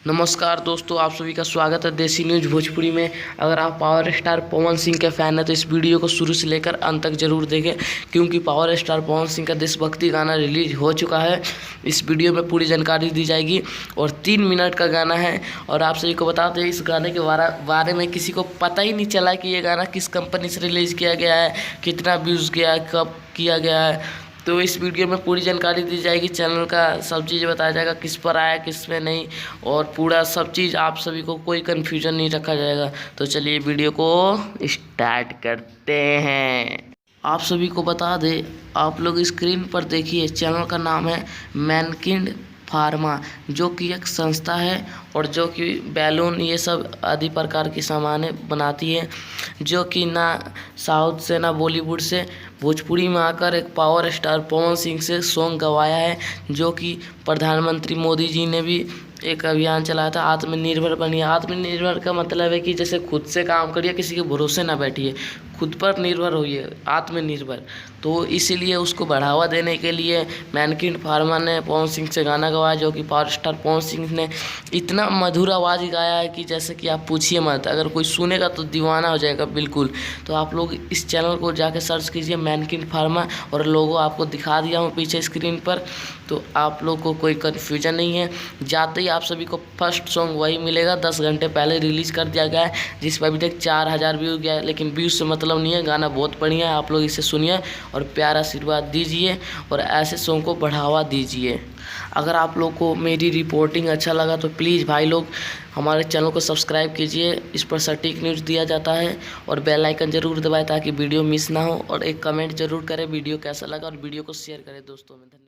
नमस्कार दोस्तों, आप सभी का स्वागत है देसी न्यूज़ भोजपुरी में। अगर आप पावर स्टार पवन सिंह के फ़ैन हैं तो इस वीडियो को शुरू से लेकर अंत तक जरूर देखें, क्योंकि पावर स्टार पवन सिंह का देशभक्ति गाना रिलीज हो चुका है। इस वीडियो में पूरी जानकारी दी जाएगी और 3 मिनट का गाना है। और आप सभी को बता दें, इस गाने के बारे में किसी को पता ही नहीं चला कि ये गाना किस कंपनी से रिलीज़ किया गया है, कितना व्यूज़ गया है, कब किया गया है। तो इस वीडियो में पूरी जानकारी दी जाएगी, चैनल का सब चीज़ बताया जाएगा, किस पर आया किस में नहीं, और पूरा सब चीज़ आप सभी को कोई कन्फ्यूजन नहीं रखा जाएगा। तो चलिए वीडियो को स्टार्ट करते हैं। आप सभी को बता दें, आप लोग स्क्रीन पर देखिए, चैनल का नाम है मैनकिंड फार्मा, जो कि एक संस्था है और जो कि बैलून ये सब आदि प्रकार की सामानें बनाती है, जो कि ना साउथ से ना बॉलीवुड से भोजपुरी में आकर एक पावर स्टार पवन सिंह से सॉन्ग गवाया है। जो कि प्रधानमंत्री मोदी जी ने भी एक अभियान चलाया था, आत्मनिर्भर बनिए। आत्मनिर्भर का मतलब है कि जैसे खुद से काम करिए, किसी के भरोसे ना बैठिए, खुद पर निर्भर होइए, आत्मनिर्भर। तो इसीलिए उसको बढ़ावा देने के लिए मैनकिंड फार्मा ने पवन सिंह से गाना गवाया, जो कि पावर स्टार पवन सिंह ने इतना मधुर आवाज़ गाया है कि जैसे कि आप पूछिए मत, अगर कोई सुनेगा तो दीवाना हो जाएगा बिल्कुल। तो आप लोग इस चैनल को जाके सर्च कीजिए मैनकिंड फार्मा, और लोगो आपको दिखा दिया हूँ पीछे स्क्रीन पर, तो आप लोग को कोई कन्फ्यूजन नहीं है। जाते ही आप सभी को फर्स्ट सॉन्ग वही मिलेगा, 10 घंटे पहले रिलीज़ कर दिया गया है, जिस पर अभी तक 4000 व्यू गया है। लेकिन व्यूज़ से मतलब नहीं है, गाना बहुत बढ़िया है, आप लोग इसे सुनिए और प्यारा आशीर्वाद दीजिए और ऐसे सॉन्ग को बढ़ावा दीजिए। अगर आप लोग को मेरी रिपोर्टिंग अच्छा लगा तो प्लीज़ भाई लोग हमारे चैनल को सब्सक्राइब कीजिए, इस पर सटीक न्यूज़ दिया जाता है, और बेल आइकन ज़रूर दबाएं ताकि वीडियो मिस ना हो, और एक कमेंट ज़रूर करें वीडियो कैसा लगा, और वीडियो को शेयर करें दोस्तों में। धन्यवाद।